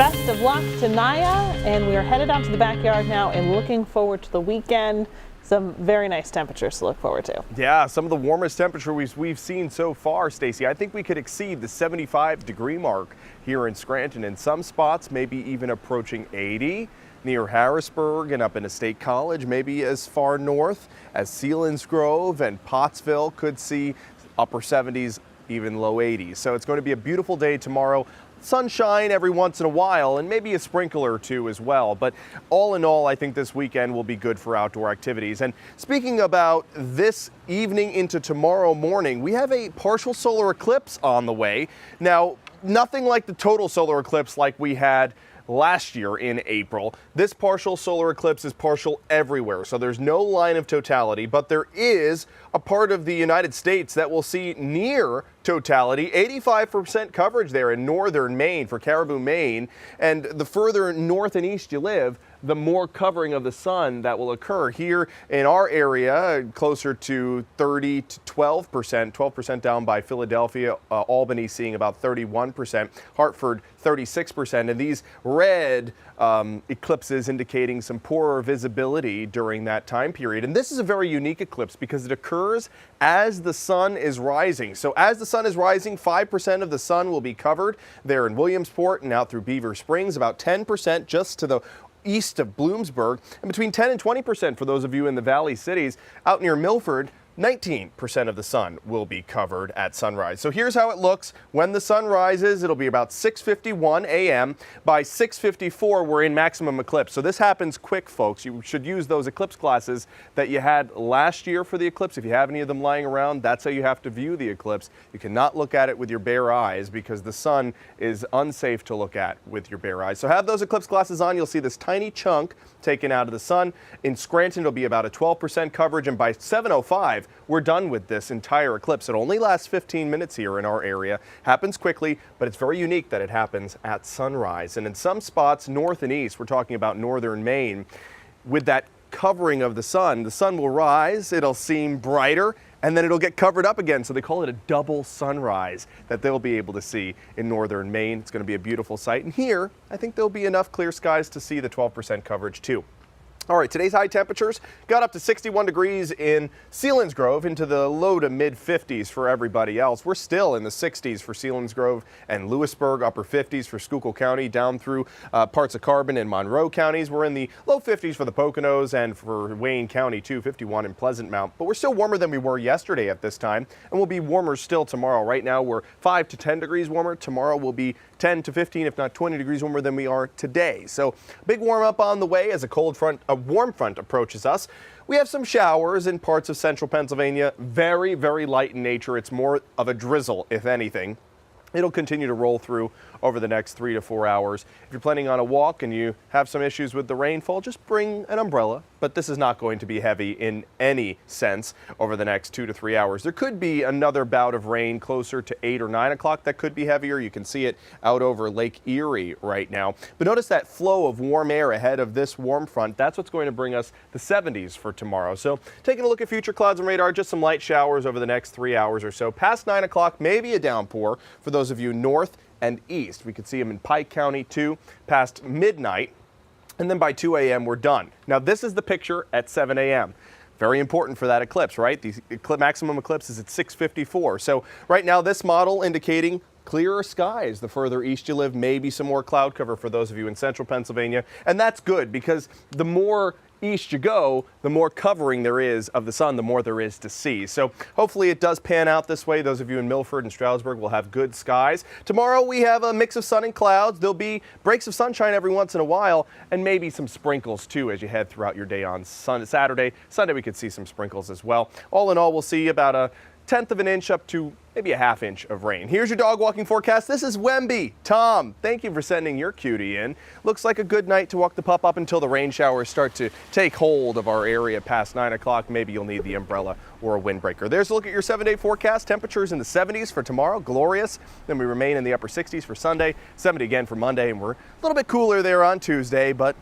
Best of luck to Naya, and we are headed out to the backyard now and looking forward to the weekend. Some very nice temperatures to look forward to. Yeah, some of the warmest temperatures we've seen so far, Stacy. I think we could exceed the 75-degree mark here in Scranton. In some spots, maybe even approaching 80 near Harrisburg and up into State College, maybe as far north as Selinsgrove and Pottsville could see upper 70s, even low 80s. So it's going to be a beautiful day tomorrow. Sunshine every once in a while and maybe a sprinkler or two as well. But all in all, I think this weekend will be good for outdoor activities. And speaking about this evening into tomorrow morning, we have a partial solar eclipse on the way. Now, nothing like the total solar eclipse like we had last year in April. This partial solar eclipse is partial everywhere, so there's no line of totality, but there is a part of the United States that will see near totality, 85% coverage there in northern Maine for Caribou, Maine. And the further north and east you live, the more covering of the sun that will occur. Here in our area, closer to 30 to 12% down by Philadelphia, Albany seeing about 31%, Hartford 36%, and these red eclipses indicating some poorer visibility during that time period. And this is a very unique eclipse because it occurs as the sun is rising. So as the sun is rising, 5% of the sun will be covered there in Williamsport and out through Beaver Springs, about 10% just to the east of Bloomsburg, and between 10 and 20% for those of you in the Valley cities. Out near Milford, 19% of the sun will be covered at sunrise. So here's how it looks. When the sun rises, it'll be about 6:51 a.m. By 6:54, we're in maximum eclipse. So this happens quick, folks. You should use those eclipse glasses that you had last year for the eclipse. If you have any of them lying around, that's how you have to view the eclipse. You cannot look at it with your bare eyes because the sun is unsafe to look at with your bare eyes. So have those eclipse glasses on. You'll see this tiny chunk taken out of the sun. In Scranton, it'll be about a 12% coverage, and by 7:05, we're done with this entire eclipse. It only lasts 15 minutes here in our area. Happens quickly, but it's very unique that it happens at sunrise. And in some spots, north and east, we're talking about northern Maine, with that covering of the sun will rise, it'll seem brighter, and then it'll get covered up again. So they call it a double sunrise that they'll be able to see in northern Maine. It's going to be a beautiful sight. And here, I think there'll be enough clear skies to see the 12% coverage too. All right, today's high temperatures got up to 61 degrees in Selinsgrove, into the low to mid 50s for everybody else. We're still in the 60s for Selinsgrove and Lewisburg, upper 50s for Schuylkill County, down through parts of Carbon and Monroe counties. We're in the low 50s for the Poconos and for Wayne County too, 51 in Pleasant Mount. But we're still warmer than we were yesterday at this time, and we'll be warmer still tomorrow. Right now we're 5 to 10 degrees warmer. Tomorrow we'll be 10 to 15, if not 20 degrees warmer than we are today. So big warm up on the way as a warm front approaches us. We have some showers in parts of central Pennsylvania, very, very light in nature. It's more of a drizzle, if anything. It'll continue to roll through over the next 3 to 4 hours. If you're planning on a walk and you have some issues with the rainfall, just bring an umbrella. But this is not going to be heavy in any sense over the next 2 to 3 hours. There could be another bout of rain closer to 8 or 9 o'clock that could be heavier. You can see it out over Lake Erie right now. But notice that flow of warm air ahead of this warm front. That's what's going to bring us the 70s for tomorrow. So taking a look at future clouds and radar, just some light showers over the next 3 hours or so. Past 9 o'clock, maybe a downpour for those of you north and east. We could see them in Pike County too, past midnight. And then by 2 a.m. we're done. Now this is the picture at 7 a.m. Very important for that eclipse, right? The maximum eclipse is at 6:54. So right now this model indicating clearer skies the further east you live, maybe some more cloud cover for those of you in central Pennsylvania. And that's good because the more east you go, the more covering there is of the sun, the more there is to see. So hopefully it does pan out this way. Those of you in Milford and Stroudsburg will have good skies. Tomorrow we have a mix of sun and clouds. There'll be breaks of sunshine every once in a while, and maybe some sprinkles too as you head throughout your day on Saturday. Sunday we could see some sprinkles as well. All in all, we'll see about a 1/10 of an inch up to maybe a 1/2 inch of rain. Here's your dog walking forecast. This is Wemby. Tom, thank you for sending your cutie in. Looks like a good night to walk the pup up until the rain showers start to take hold of our area past 9 o'clock. Maybe you'll need the umbrella or a windbreaker. There's a look at your 7-day forecast. Temperatures in the 70s for tomorrow, glorious. Then we remain in the upper 60s for Sunday, 70 again for Monday, and we're a little bit cooler there on Tuesday, but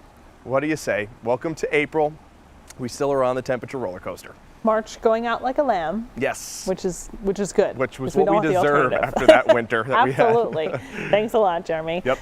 what do you say? Welcome to April. We still are on the temperature roller coaster. March going out like a lamb. Yes. Which is good. Which was what we deserve after that winter that we had. Absolutely. Thanks a lot, Jeremy. Yep.